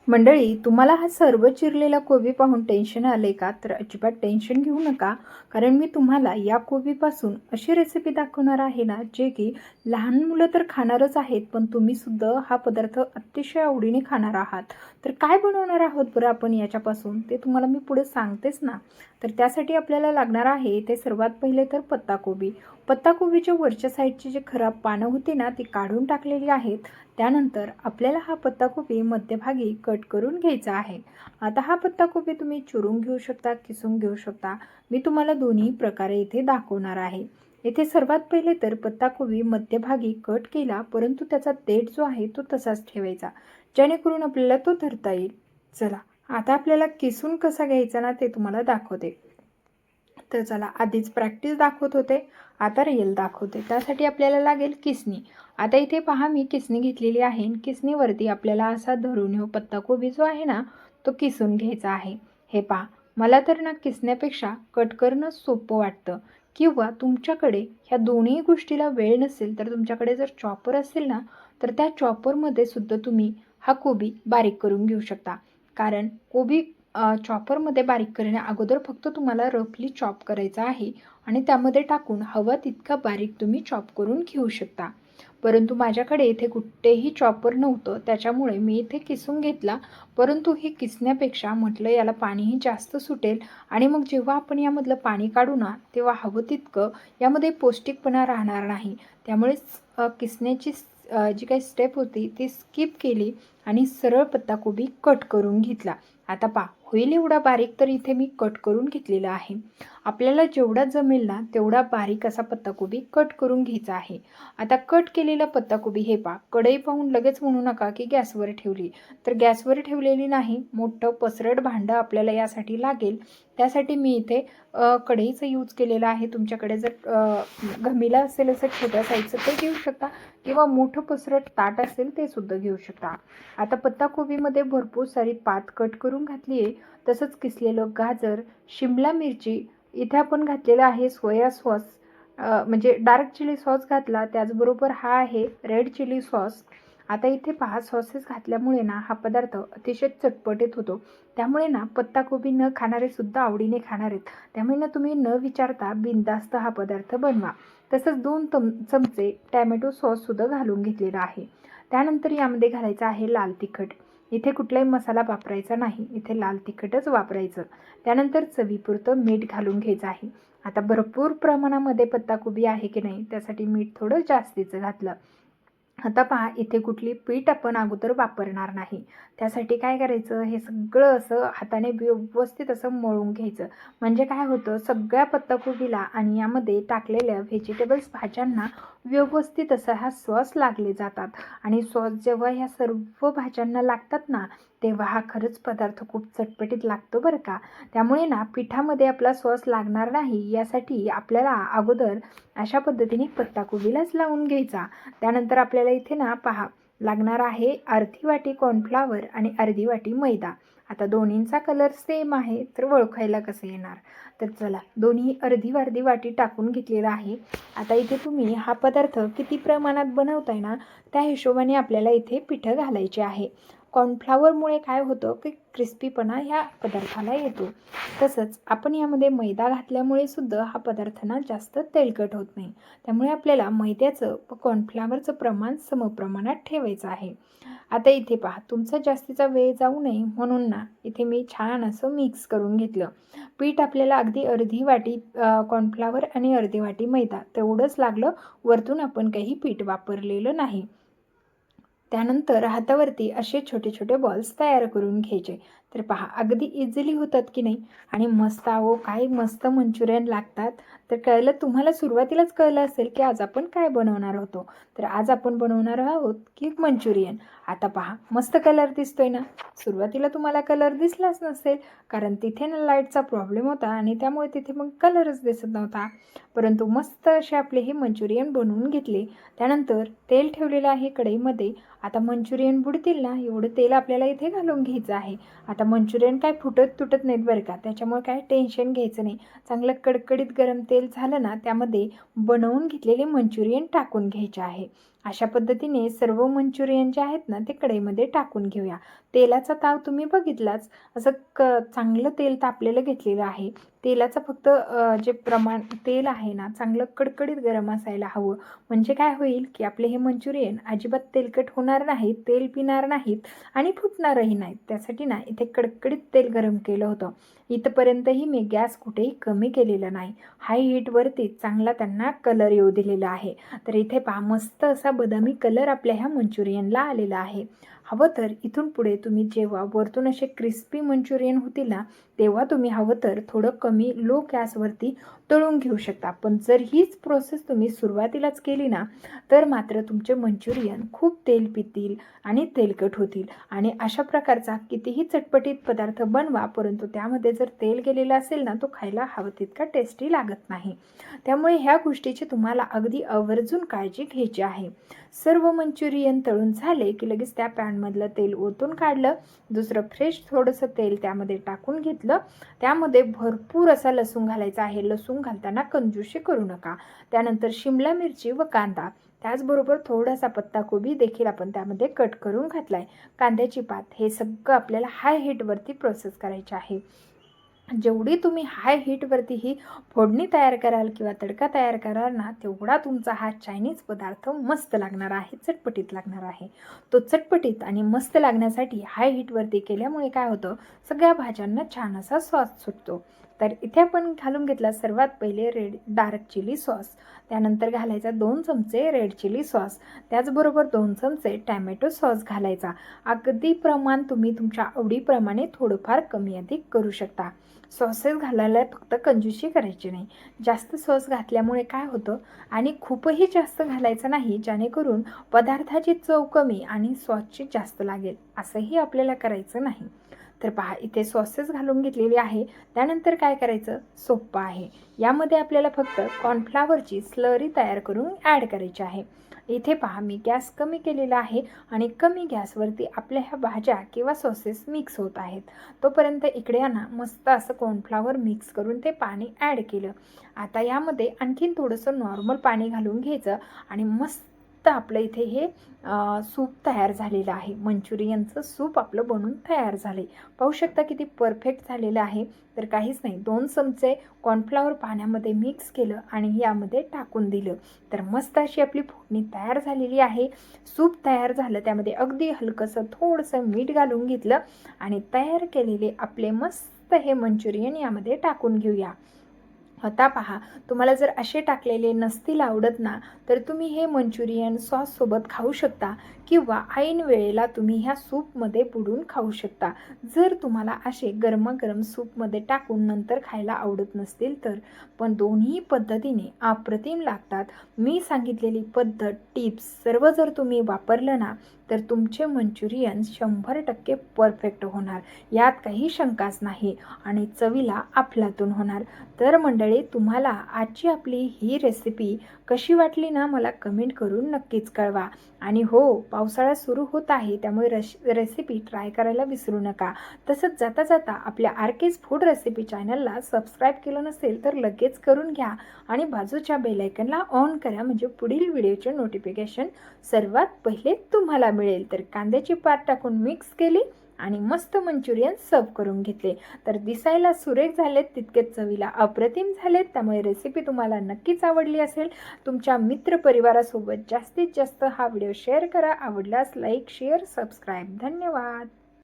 मंडळी, तुम्हाला हा सर्व चिरलेला कोबी पाहून टेन्शन आले का? तर अजिबात टेन्शन घेऊ नका, कारण मी तुम्हाला या कोबीपासून अशी रेसिपी दाखवणार आहे ना, जे की लहान मुलं तर खाणारच आहेत, पण तुम्ही सुद्धा हा पदार्थ अतिशय आवडीने खाणार आहात. तर काय बनवणार आहोत बरं आपण याच्यापासून, ते तुम्हाला मी पुढे सांगतेच ना. तर त्यासाठी आपल्याला लागणार आहे ते सर्वात पहिले तर पत्ताकोबी. पत्ताकोबीच्या वरच्या साईडची जी खराब पानं होती ना, ती काढून टाकलेली आहेत. त्यानंतर आपल्याला हा पत्ताकोबी मध्यभागी कट करून घ्यायचा आहे. आता हा पत्ताकोबी तुम्ही चिरून घेऊ शकता, किसून घेऊ शकता. मी तुम्हाला दोन्ही प्रकारे इथे दाखवणार आहे. येथे सर्वात पहिले तर पत्ताकोबी मध्यभागी कट केला, परंतु त्याचा देठ जो आहे तो तसाच ठेवायचा, जेणेकरून आपल्याला तो धरता येईल. चला, आता आपल्याला किसून कसा घ्यायचा ना ते तुम्हाला दाखवते. तर चला, आधीच प्रॅक्टिस दाखवत होते, आता रिअल दाखवते. त्यासाठी आपल्याला लागेल किसणी. आता इथे पहा, मी किसणी घेतलेली आहे. किसणीवरती आपल्याला असा धरून पत्ताकोबी जो आहे ना, तो किसून घ्यायचा आहे. हे पहा, मला तर ना किसण्यापेक्षा कट करणं सोपं वाटतं. किंवा तुमच्याकडे ह्या दोन्ही गोष्टीला वेळ नसेल तर तुमच्याकडे जर चॉपर असेल ना, तर त्या चॉपरमध्ये सुद्धा तुम्ही हा कोबी बारीक करून घेऊ शकता. कारण कोबी चॉपरमध्ये बारीक करण्या अगोदर फक्त तुम्हाला रफली चॉप करायचा आहे आणि त्यामध्ये टाकून हवा तितका बारीक तुम्ही चॉप करून घेऊ शकता. परंतु माझ्याकडे इथे कुठेही चॉपर नव्हतं, त्याच्यामुळे मी इथे किसून घेतला. परंतु हे किसण्यापेक्षा म्हटलं याला पाणीही जास्त सुटेल आणि मग जेव्हा आपण यामधलं पाणी काढू ना, तेव्हा हवं तितकं यामध्ये पौष्टिकपणा राहणार नाही. त्यामुळेच किसण्याची जी काही स्टेप होती ती स्किप केली आणि सरळ पत्ताकोबी कट करून घेतला. आता पहा, होईल एवढा बारीक तर इथे मी कट करून घेतलेला आहे. आपल्याला जेवढा जमेल ना तेवढा बारीक असा पत्ताकोबी कट करून घ्यायचा आहे. आता कट केलेला पत्ताकोबी हे पहा, कढई पाहून लगेच म्हणू नका की गॅसवर ठेवली. तर गॅसवर ठेवलेली नाही, मोठं पसरट भांडं आपल्याला यासाठी लागेल. त्यासाठी मी इथे कढईचं यूज केलेलं आहे. तुमच्याकडे जर घमिला असेल असं छोट्या साईजचं ते घेऊ शकता, किंवा मोठं पसरट ताट असेल ते सुद्धा घेऊ शकता. आता पत्ताकोबीमध्ये भरपूर सारी पात कट करून घातली आहे. तसंच किसलेलं गाजर, शिमला मिरची, इथे आपण घातलेलं आहे सोया सॉस, म्हणजे डार्क चिली सॉस घातला. त्याचबरोबर हा आहे रेड चिली सॉस. आता इथे 5 सॉसेस घातल्यामुळे ना हा पदार्थ अतिशय चटपटीत होतो. त्यामुळे ना पत्ताकोबी न खाणारे सुद्धा आवडीने खाणार आहेत. त्यामुळे ना तुम्ही न विचारता बिनधास्त हा पदार्थ बनवा. तसंच 2 चमचे टॅमॅटो सॉससुद्धा घालून घेतलेला आहे. त्यानंतर यामध्ये घालायचं आहे लाल तिखट. इथे कुठलाही मसाला वापरायचा नाही, इथे लाल तिखटच वापरायचं. त्यानंतर चवीपुरतं मीठ घालून घ्यायचं आहे. आता भरपूर प्रमाणामध्ये पत्ताकोबी आहे की नाही, त्यासाठी मीठ थोडं जास्तीचं घातलं. आता पहा, इथे कुठली पीठ आपण अगोदर वापरणार नाही. त्यासाठी काय करायचं, हे सगळं असं हाताने व्यवस्थित असं मळून घ्यायचं. म्हणजे काय होतं, सगळ्या पत्ताकोबीला आणि यामध्ये टाकलेल्या व्हेजिटेबल्स भाज्यांना व्यवस्थित असा हा सॉस लागले जातात. आणि सॉस जेव्हा ह्या सर्व भाज्यांना लागतात ना, तेव्हा हा खरंच पदार्थ खूप चटपटीत लागतो बरं का. त्यामुळे ना पिठामध्ये आपला सॉस लागणार नाही, यासाठी आपल्याला अगोदर अशा पद्धतीने पत्ताकोबीलाच लावून घ्यायचा. त्यानंतर आपल्याला इथे ना पहा, लागणार आहे अर्धी वाटी कॉर्नफ्लॉवर आणि अर्धी वाटी मैदा. आता दोन्हींचा कलर सेम आहे, तर ओळखायला कसं येणार. तर चला, दोन्ही अर्धी अर्धी वाटी टाकून घेतलेला आहे. आता इथे तुम्ही हा पदार्थ किती प्रमाणात बनवताय ना, त्या हिशोबाने आपल्याला इथे पिठं घालायचे आहे. कॉर्नफ्लॉवरमुळे काय होतं की क्रिस्पीपणा ह्या पदार्थाला येतो. तसंच आपण यामध्ये मैदा घातल्यामुळे सुद्धा हा पदार्थ ना जास्त तेलकट होत नाही. त्यामुळे आपल्याला मैद्याचं व कॉर्नफ्लॉवरचं प्रमाण समप्रमाणात ठेवायचं आहे. आता इथे पहा, तुमचा जास्तीचा वेळ जाऊ नये म्हणून ना इथे मी छान असं मिक्स करून घेतलं. पीठ आपल्याला अगदी अर्धी वाटी कॉर्नफ्लॉवर आणि अर्धी वाटी मैदा तेवढंच लागलं. वरतून आपण काही पीठ वापरलेलं नाही. त्यानंतर हातावरती असे छोटे छोटे बॉल्स तयार करून घ्यायचे. तर पहा, अगदी इझिली होतात की नाही. आणि मस्त, अहो काय मस्त मंचुरियन लागतात. तर कळलं तुम्हाला, सुरुवातीलाच कळलं असेल की आज आपण काय बनवणार होतो. तर आज आपण बनवणार आहोत की मंचुरियन. आता पहा, मस्त कलर दिसतोय ना. सुरुवातीला तुम्हाला कलर दिसलाच नसेल, कारण तिथे ना लाईटचा प्रॉब्लेम होता आणि त्यामुळे तिथे मग कलरच दिसत नव्हता. परंतु मस्त असे आपले हे मंचुरियन बनवून घेतले. त्यानंतर तेल ठेवलेलं आहे कढईमध्ये. आता मंचुरियन बुडतील ना एवढं तेल आपल्याला इथे घालून घ्यायचं आहे. आता मंचुरियन काय फुटत तुटत नाहीत बरं का, त्याच्यामुळे काय टेन्शन घ्यायचं नाही. चांगलं कडकडीत गरम तेल झालं ना, त्यामध्ये बनवून घेतलेले मंचुरियन टाकून घ्यायचे आहे. अशा पद्धतीने सर्व मंचुरियन जे आहेत ना ते कढईमध्ये टाकून घेऊया. तेलाचा ताव तुम्ही बघितलाच, असं चांगलं तेल तापलेलं घेतलेलं आहे. तेलाचं फक्त जे प्रमाण तेल आहे ना चांगलं कडकडीत गरम असायला हवं. म्हणजे काय होईल की आपले हे मंचुरियन अजिबात तेलकट होणार नाहीत, तेल पिणार नाहीत आणि फुटणारही नाहीत. त्यासाठी ना इथे कडकडीत तेल गरम केलं होतं. इथपर्यंतही मी गॅस कुठेही कमी केलेला नाही. हाय हीटवरती चांगला त्यांना कलर येऊ दिलेला आहे. तर इथे पहा मस्त असा बदामी कलर आपल्या ह्या मंचुरियनला आलेला आहे. हवं तर इथून पुढे तुम्ही जेव्हा वरतून असे क्रिस्पी मंचुरियन होतील ना तेव्हा तुम्ही हवं तर थोडं कमी लो गॅसवरती तळून घेऊ शकता. पण जर हीच प्रोसेस तुम्ही सुरुवातीलाच केली ना तर मात्र तुमचे मंचुरियन खूप तेल पितील आणि तेलकट होतील. आणि अशा प्रकारचा कितीही चटपटीत पदार्थ बनवा, परंतु त्यामध्ये जर तेल गेलेलं असेल ना तो खायला हवं तितका टेस्टी लागत नाही. त्यामुळे ह्या गोष्टीची तुम्हाला अगदी आवर्जून काळजी घ्यायची आहे. सर्व मंचुरियन तळून झाले की लगेच त्या पॅनमधलं तेल ओतून काढलं. दुसरं फ्रेश थोडंसं तेल त्यामध्ये टाकून घेतलं. त्यामध्ये भरपूर असा लसूण घालायचा आहे. लसूण घालताना कंजूशी करू नका. त्यानंतर शिमला मिरची व कांदा, त्याचबरोबर थोडासा पत्ताकोबी देखील आपण त्यामध्ये कट करून घातला आहे. कांद्याची पात, हे सगळं आपल्याला हाय हीटवरती प्रोसेस करायचे आहे. जेवढी तुम्ही हाय हीटवरती ही फोडणी तयार कराल किंवा तडका तयार कराल ना तेवढा तुमचा हा चायनीज पदार्थ मस्त लागणार आहे, चटपटीत लागणार आहे. तो चटपटीत आणि मस्त लागण्यासाठी हाय हीटवरती केल्यामुळे काय होतं, सगळ्या भाज्यांना छान असा सॉस सुटतो. तर इथे आपण घालून घेतला सर्वात पहिले डार्क चिली सॉस, त्यानंतर घालायचा 2 चमचे रेड चिली सॉस, त्याचबरोबर 2 चमचे टॅमॅटो सॉस घालायचा. अगदी प्रमाण तुम्ही तुमच्या आवडीप्रमाणे थोडंफार कमी अधिक करू शकता. सॉसेस घालायला फक्त कंजूसी करायची नाही. जास्त सॉस घातल्यामुळे काय होतं, आणि खूपही जास्त घालायचं नाही जेणेकरून पदार्थाची चव कमी आणि सॉसची जास्त लागेल, असंही आपल्याला करायचं नाही. तर पहा इथे सॉसेस घालून घेतलेली आहे. त्यानंतर काय करायचं, सोपं आहे. यामध्ये आपल्याला फक्त कॉर्नफ्लॉवरची स्लरी तयार करून ॲड करायची आहे. इथे पहा मी गॅस कमी केलेला आहे आणि कमी गॅसवरती आपल्या ह्या भाज्या किंवा सॉसेस मिक्स होत आहेत. तोपर्यंत इकडे ना मस्त असं कॉर्नफ्लॉवर मिक्स करून ते पाणी ॲड केलं. आता यामध्ये आणखीन थोडंसं नॉर्मल पाणी घालून घ्यायचं आणि मस्त आपलं इथे हे सूप तयार झालेलं आहे. मंचुरियनचं सूप आपलं बनून तयार झाले. पाहू शकता किती परफेक्ट झालेलं आहे. तर काहीच नाही, 2 चमचे कॉर्नफ्लॉवर पाण्यामध्ये मिक्स केलं आणि यामध्ये टाकून दिलं. तर मस्त अशी आपली फोडणी तयार झालेली आहे. सूप तयार झालं, त्यामध्ये अगदी हलकंसं थोडंसं मीठ घालून घेतलं आणि तयार केलेले आपले मस्त हे मंचुरियन यामध्ये टाकून घेऊया. आता पहा, तुम्हाला जर असे टाकलेले नसतील आवडत ना तर तुम्ही हे मंचुरियन सॉससोबत खाऊ शकता किंवा ऐन वेळेला तुम्ही ह्या सूपमध्ये बुडून खाऊ शकता. जर तुम्हाला असे गरमागरम सूपमध्ये टाकून नंतर खायला आवडत नसतील तर. पण दोन्ही पद्धतीने अप्रतिम लागतात. मी सांगितलेली पद्धत, टिप्स सर्व जर तुम्ही वापरलं ना तर तुमचे मंचुरियन 100% परफेक्ट होणार, यात काही शंकाच नाही आणि चवीला अफलातून होणार. तर मंडळी, तुम्हाला आजची आपली ही रेसिपी कशी वाटली ना मला कमेंट करून नक्कीच कळवा. आणि हो, पावसाळा सुरू होत आहे त्यामुळे रेसिपी ट्राय करायला विसरू नका. तसंच जाता जाता आपल्या आरकेज फूड रेसिपी चॅनलला सबस्क्राईब केलं नसेल तर लगेच करून घ्या आणि बाजूच्या बेल आयकनला ऑन करा, म्हणजे पुढील व्हिडिओचे नोटिफिकेशन सर्वात पहिले तुम्हाला मिळेल. तर कांद्याची पात टाकून मिक्स केली आणि मस्त मंचुरियन सर्व करून घेतले. तर दिसायला सुरेख झालेत, तितकेच चवीला अप्रतिम झालेत. त्यामुळे रेसिपी तुम्हाला नक्कीच आवडली असेल. तुमच्या मित्रपरिवारासोबत जास्तीत जास्त हा व्हिडिओ शेअर करा. आवडल्यास लाईक, शेअर, सबस्क्राईब. धन्यवाद.